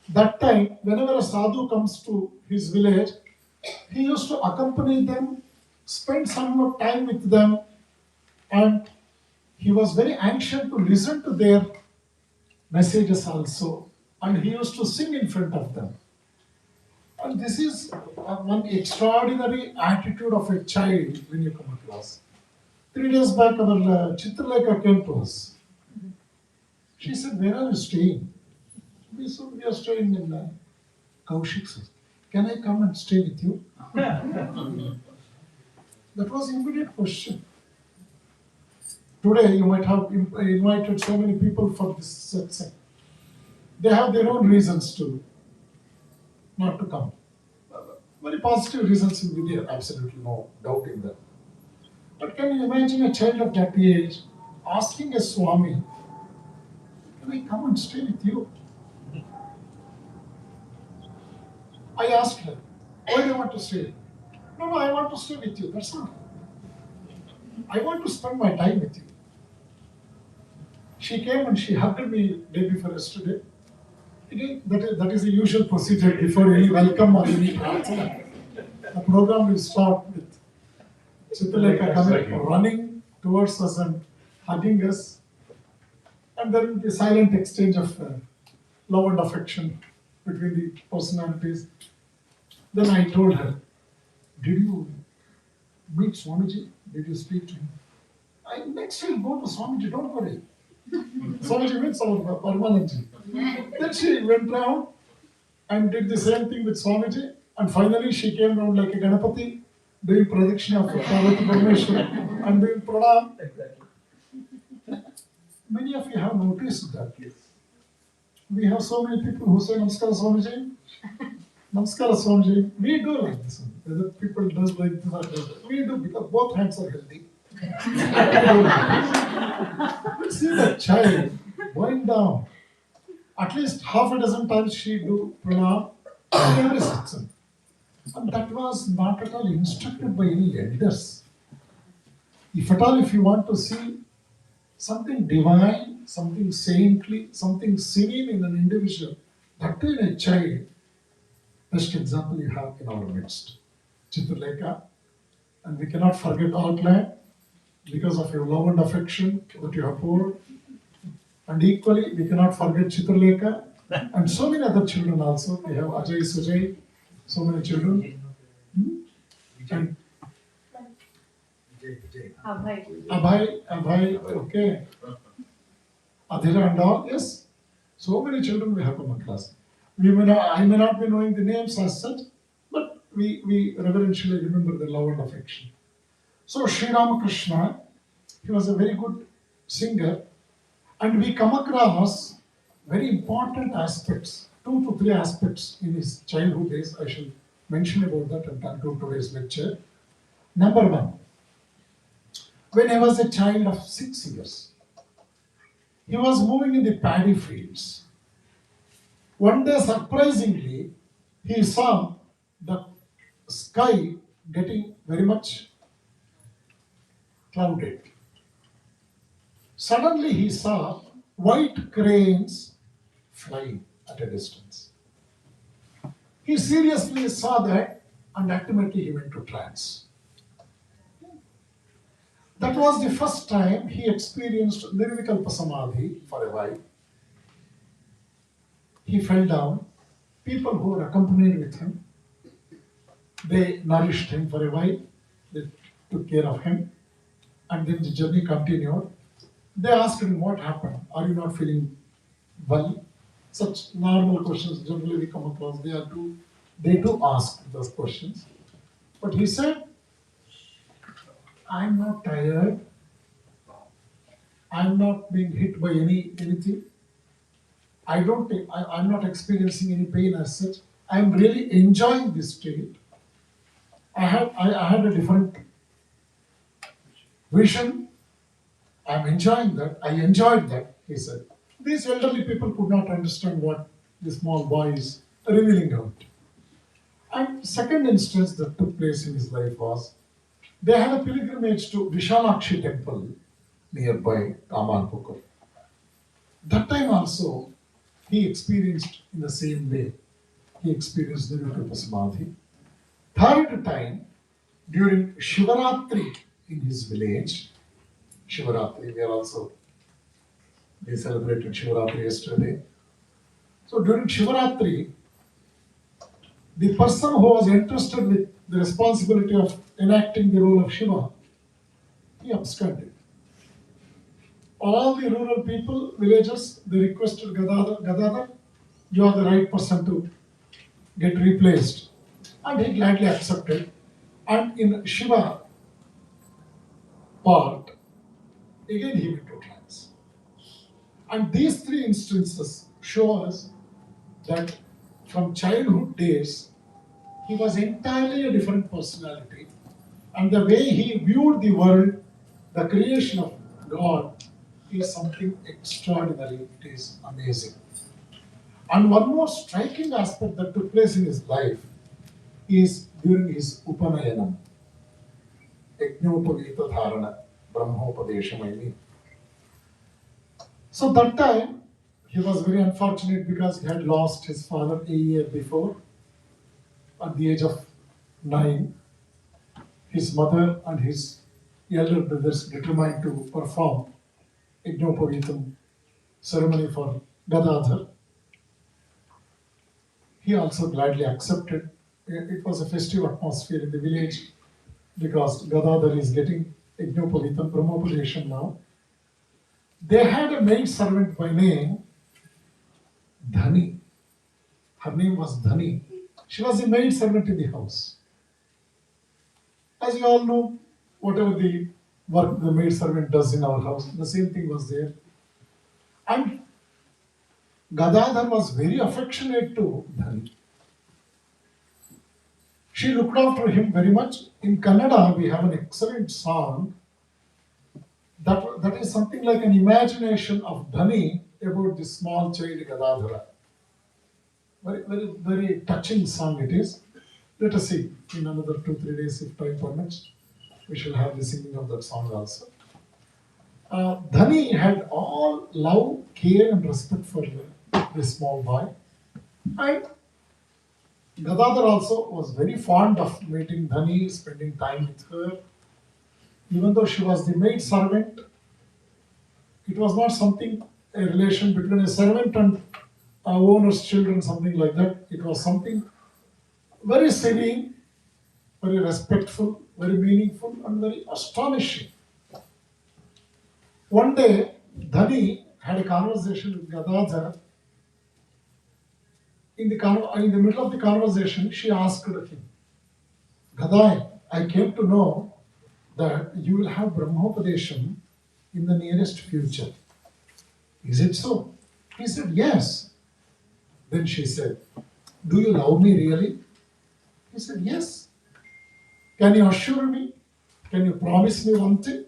B: That time, whenever a sadhu comes to his village, he used to accompany them, spend some more time with them, and he was very anxious to listen to their messages also. And he used to sing in front of them. And this is one extraordinary attitude of a child when you come across. 3 days back, our Chitralekha came to us. She said, "Where are you staying?" We said, "We are staying in Kaushik's house." "Can I come and stay with you?" That was immediate question. Today, you might have invited so many people for this satsang. They have their own reasons to not to come. Very positive reasons will be there, absolutely no doubt in that. But can you imagine a child of that age asking a Swami, "Can I come and stay with you?" I asked her, "Why do you want to stay?" "No, I want to stay with you, that's all. I want to spend my time with you." She came and she hugged me day before yesterday. Again, that is the usual procedure before any welcome or any prarthana. The program will start with Chitralekha coming, running towards us and hugging us, and then the silent exchange of love and affection between the personalities. Then I told her, "Did you meet Swamiji? Did you speak to him?" Next we'll go to Swamiji, don't worry." Swamiji means our Paramananda. Then she went round and did the same thing with Swamiji, and finally she came round like a Ganapati, doing pradakshina of Parvati Parmeshwar and doing pranam. Many of you have noticed that. We have so many people who say Namaskara Swamiji. Namaskara Swamiji. We do like this one. Whether people do like this or not, we do because both hands are healthy. But see that child going down. At least half a dozen times she do pranam in every satsang. And that was not at all instructed by any elders. If at all, if you want to see something divine, something saintly, something serene in an individual, that in a child, best example you have in our midst, Chitralekha. And we cannot forget Auckland because of your love and affection that you have poured. And equally, we cannot forget Chitralekha and so many other children also. We have Ajay, Sujay, so many children. And Abhay, okay. Adhira and all, yes. So many children we have come across. I may not be knowing the names as such, but we reverentially remember the love and affection. So Sri Ramakrishna, he was a very good singer, and we come across very important aspects, 2 to 3 aspects in his childhood days. I shall mention about that and conclude today's lecture. Number 1, when he was a child of 6 years, he was moving in the paddy fields. One day, surprisingly, he saw the sky getting very much clouded. Suddenly, he saw white cranes flying at a distance. He seriously saw that, and ultimately he went to trance. That was the first time he experienced Nirvikalpa Samadhi for a while. He fell down. People who were accompanied with him, they nourished him for a while. They took care of him. And then the journey continued. They asked him, "What happened? Are you not feeling well?" Such normal questions generally we come across. They are too They do ask those questions. But he said, I'm not tired. I'm not being hit by anything. I'm not experiencing any pain as such. I'm really enjoying this state. I had a different vision. I'm enjoying that. I enjoyed that, he said. These elderly people could not understand what the small boy is revealing out. And second instance that took place in his life was they had a pilgrimage to Vishalakshi temple nearby Kamanpukur. That time also he experienced in the same way. He experienced the Nirvikalpa Samadhi. Third time, during Shivaratri in his village, Shivaratri, we celebrated Shivaratri yesterday. So during Shivaratri, the person who was entrusted with the responsibility of enacting the role of Shiva, he absconded. All the rural people, villagers, they requested Gadadhar, you are the right person to get replaced. And he gladly accepted. And in Shiva part, again he went to trance. And these three instances show us that from childhood days, he was entirely a different personality. And the way he viewed the world, the creation of God, is something extraordinary. It is amazing. And one more striking aspect that took place in his life is during his Upanayanam, Yajnopavita Dharana, Brahmopadesham, I mean. So that time, he was very unfortunate because he had lost his father a year before. At the age of 9, his mother and his elder brothers determined to perform Yajnopavitam ceremony for Gadadhar. He also gladly accepted. It was a festive atmosphere in the village because Gadadhar is getting Yajnopavitam Brahmopadesham now. They had a maid servant by name Dhani. Her name was Dhani. She was a maid servant in the house. As you all know, whatever the work the maid servant does in our house, the same thing was there. And Gadadhar was very affectionate to Dhani. She looked after him very much. In Kannada, we have an excellent song that is something like an imagination of Dhani about this small child Gadadhara. Very, very, very touching song it is. Let us see in another 2-3 days, if time permits, we shall have the singing of that song also. Dhani had all love, care, and respect for this small boy. And Gadadhar also was very fond of meeting Dhani, spending time with her. Even though she was the maid servant, it was not something, a relation between a servant and a owner's children, something like that. It was something very serene, very respectful, very meaningful, and very astonishing. One day, Dhani had a conversation with Gadadhar. In the middle of the conversation, she asked him, Gadai, I came to know that you will have Brahmopadesham in the nearest future. Is it so? He said, yes. Then she said, do you love me really? He said, yes. Can you assure me? Can you promise me one thing?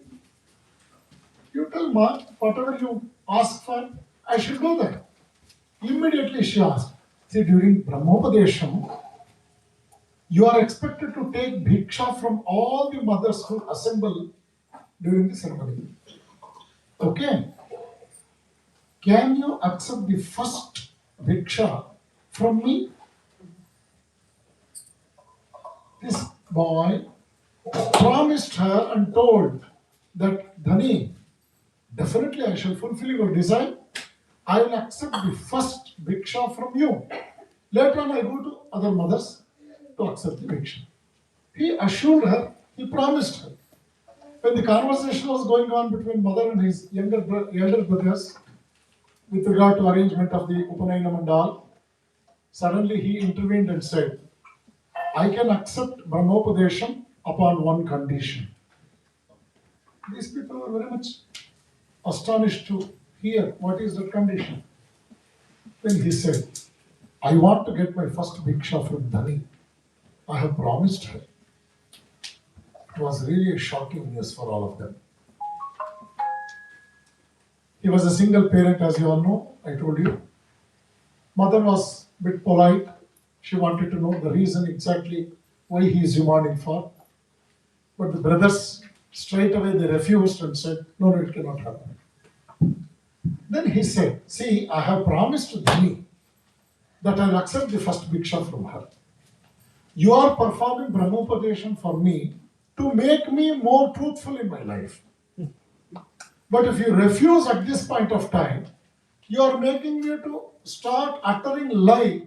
B: You tell Ma, whatever you ask for, I should do that. Immediately she asked, see, during Brahmopadesham, you are expected to take bhiksha from all the mothers who assemble during the ceremony. Okay? Can you accept the first bhiksha from me? This boy promised her and told that, Dhani, definitely I shall fulfill your desire. I will accept the first bhiksha from you. Later on I go to other mothers to accept the bhiksha. He assured her, he promised her. When the conversation was going on between mother and his elder brothers with regard to arrangement of the Upanayana Mandal, suddenly he intervened and said, I can accept Brahmopadesham upon one condition. These people were very much astonished to hear what is the condition. Then he said, I want to get my first bhiksha from Dhani. I have promised her. It was really a shocking news for all of them. He was a single parent, as you all know, I told you. Mother was a bit polite. She wanted to know the reason exactly why he is demanding for. But the brothers straight away they refused and said, no, it cannot happen. Then he said, see, I have promised to Dhani that I'll accept the first bhiksha from her. You are performing Brahmopadesham for me to make me more truthful in my life. But if you refuse at this point of time, you are making me to start uttering lie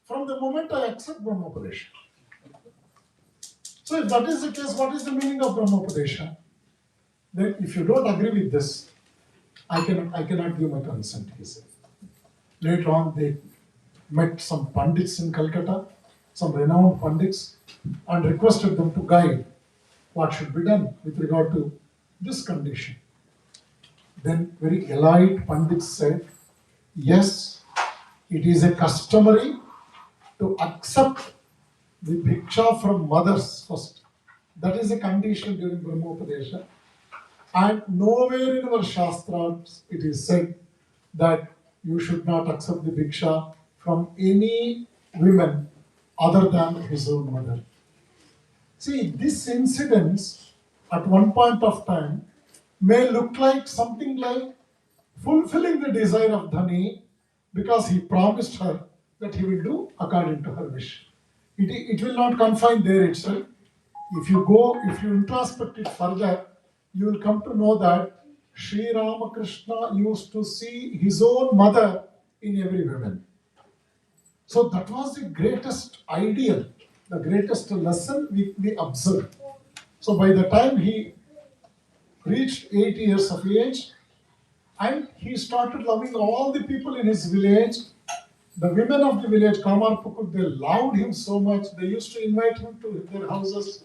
B: from the moment I accept Brahmopadesham. So if that is the case, what is the meaning of Brahmopadesham? Then if you don't agree with this, I cannot give my consent, he said. Later on, they met some pandits in Calcutta, some renowned pandits, and requested them to guide what should be done with regard to this condition. Then very elite pandits said, yes, it is a customary to accept the bhiksha from mothers first. That is a condition during Brahmopadesha. And nowhere in our Shastras it is said that you should not accept the bhiksha from any women other than his own mother. See, this incident at one point of time may look like something like fulfilling the desire of Dhani because he promised her that he will do according to her wish. It will not confine there itself. If you introspect it further, you will come to know that Sri Ramakrishna used to see his own mother in every woman. So that was the greatest ideal, the greatest lesson we observed. So by the time he reached 8 years of age, and he started loving all the people in his village. The women of the village, Kamar Pukur, they loved him so much. They used to invite him to their houses,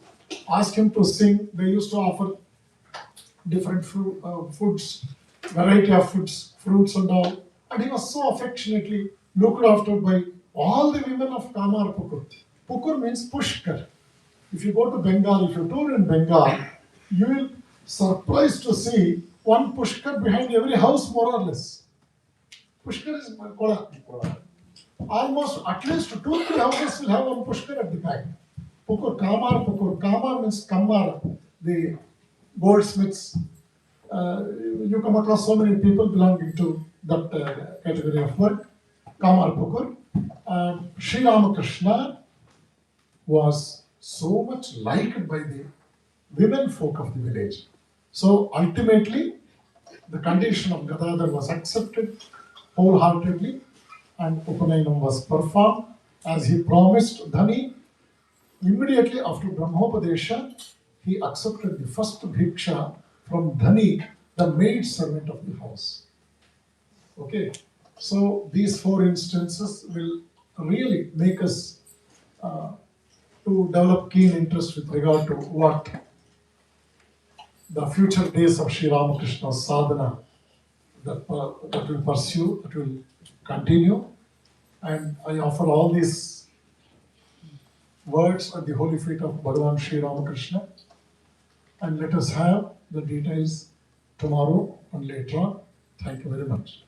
B: ask him to sing. They used to offer different foods, variety of foods, fruits and all. And he was so affectionately looked after by all the women of Kamar Pukur. Pukur means Pushkar. If you go to Bengal, if you tour in Bengal, you will surprised to see one Pushkar behind every house, more or less. Pushkar is Kola. Almost at least 2-3 houses will have one Pushkar at the back. Pukur, Kamar Pukur. Kamar means Kamar, the goldsmiths. You come across so many people belonging to that category of work. Kamar Pukur. And Sri Ramakrishna was so much liked by the women folk of the village. So ultimately, the condition of Gadadhar was accepted wholeheartedly and Upanayam was performed as he promised Dhani. Immediately after Brahmopadesha, he accepted the first bhiksha from Dhani, the maid servant of the house. Okay, so these 4 instances will really make us to develop keen interest with regard to what the future days of Sri Ramakrishna's sadhana that will pursue, that will continue. And I offer all these words at the holy feet of Bhagavan Sri Ramakrishna. And let us have the details tomorrow and later on. Thank you very much.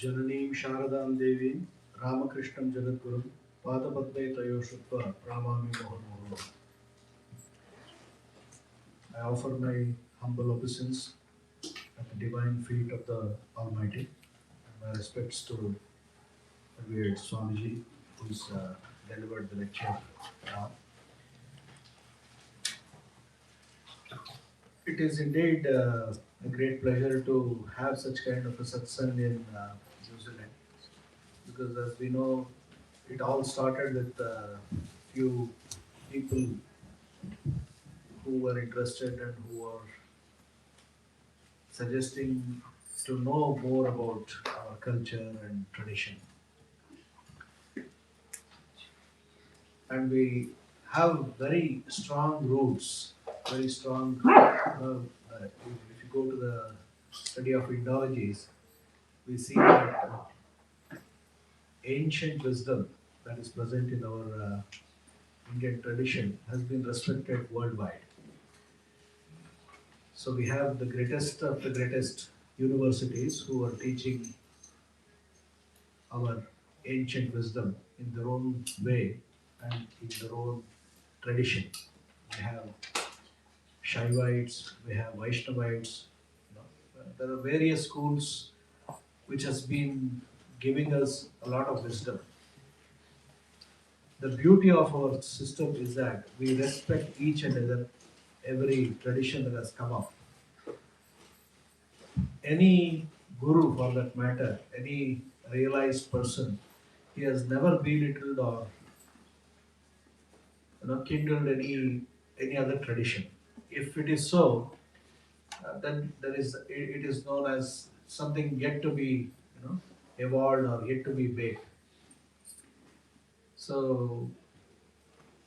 E: Jananim Sharadam Devi Ramakrishnam Jagadgurum Padapadme Tayo Shutva Pramami Mohanmuru. I offer my humble obeisance at the divine feet of the Almighty. My respects to revered Swamiji, who's delivered the lecture now. It is indeed a great pleasure to have such kind of a satsang in New Zealand. because as we know, it all started with a few people who were interested and who were suggesting to know more about our culture and tradition. And we have very strong roots, very strong. If you go to the study of Indologies, we see that ancient wisdom that is present in our Indian tradition has been respected worldwide. So we have the greatest of the greatest universities who are teaching our ancient wisdom in their own way and in their own tradition. We have Shaivites, we have Vaishnavites. There are various schools which has been giving us a lot of wisdom. The beauty of our system is that we respect each and every tradition that has come up. Any guru, for that matter, any realized person, he has never belittled or kindled any other tradition. If it is so, then it is known as something yet to be evolved or yet to be baked. So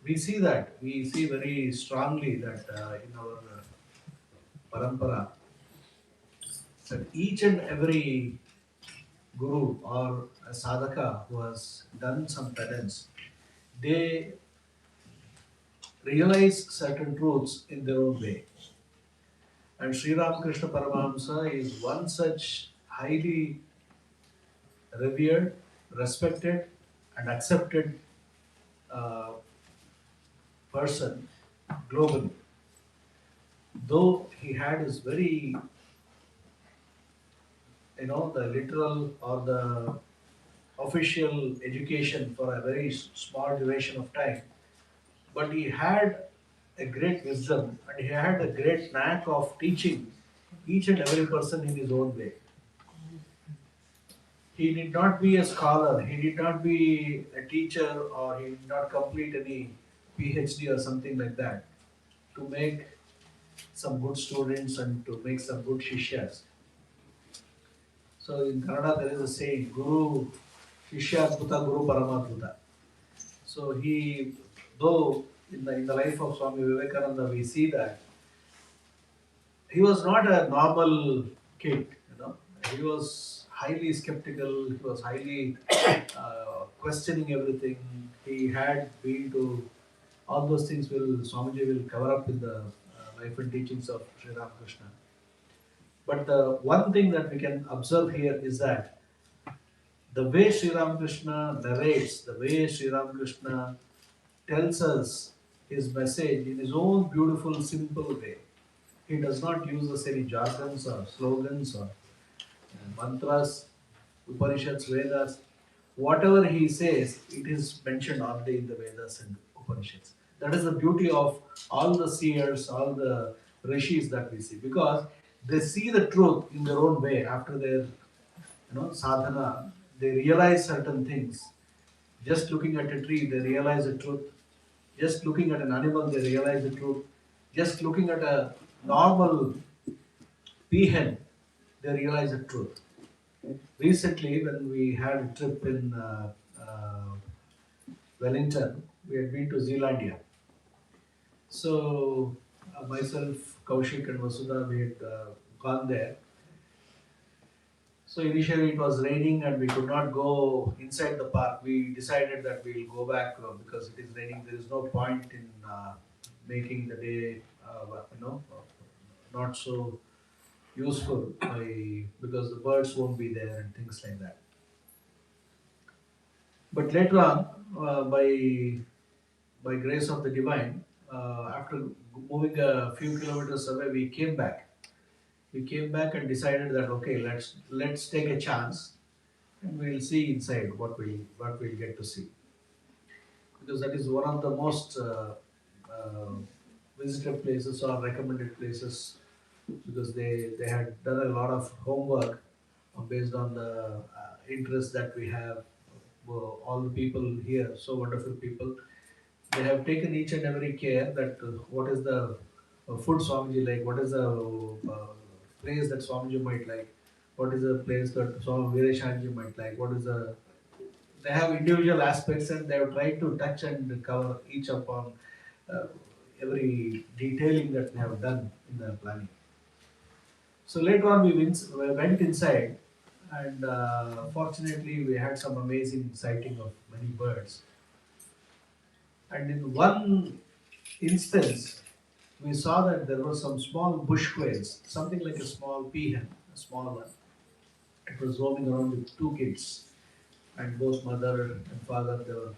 E: we see very strongly that in our parampara, that each and every guru or a sadhaka who has done some penance, they realize certain truths in their own way. And Sri Ramakrishna Paramahamsa is one such highly revered, respected, and accepted uh, person globally. Though he had his very, the literal or the official education for a very small duration of time, but he had a great wisdom and he had a great knack of teaching each and every person in his own way. He did not be a scholar, he did not be a teacher, or he did not complete any PhD or something like that to make some good students and to make some good shishyas. So in Kannada there is a saying, Guru Shishyadbhuta Guru Paramadbhuta. So he, though in the life of Swami Vivekananda we see that he was not a normal kid, He was highly skeptical, he was highly questioning everything. He had been to all those things Swamiji will cover up in the life and teachings of Sri Ramakrishna. But the one thing that we can observe here is that the way Sri Ramakrishna narrates, the way Sri Ramakrishna tells us his message in his own beautiful, simple way. He does not use us any jargons or slogans or mantras, Upanishads, Vedas. Whatever he says, it is mentioned already in the Vedas and Upanishads. That is the beauty of all the seers, all the rishis that we see, because they see the truth in their own way after their sadhana. They realize certain things. Just looking at a tree, they realize the truth. Just looking at an animal, they realize the truth. Just looking at a normal peahen, they realize the truth. Recently, when we had a trip in Wellington, we had been to Zealandia. So, myself, Kaushik, and Vasudha, we had gone there. So, initially it was raining and we could not go inside the park. We decided that we will go back because it is raining. There is no point in making the day, not so useful because the birds won't be there and things like that. But later on, by grace of the divine, after moving a few kilometers away, we came back. We came back and decided that okay, let's take a chance, and we'll see inside what we'll get to see, because that is one of the most visited places or recommended places, because they had done a lot of homework based on the interest that we have all the people here, so wonderful people. They have taken each and every care that what is the food Swamiji like, what is the place that Swamiji might like, what is the place that Swami Veereshananda might like, what is the. They have individual aspects and they have tried to touch and cover each upon uh, every detailing that they have done in the planning. So later on, we went inside, and fortunately, we had some amazing sighting of many birds. And in one instance, we saw that there were some small bush quails, something like a small peahen, a small one. It was roaming around with two kids, and both mother and father they were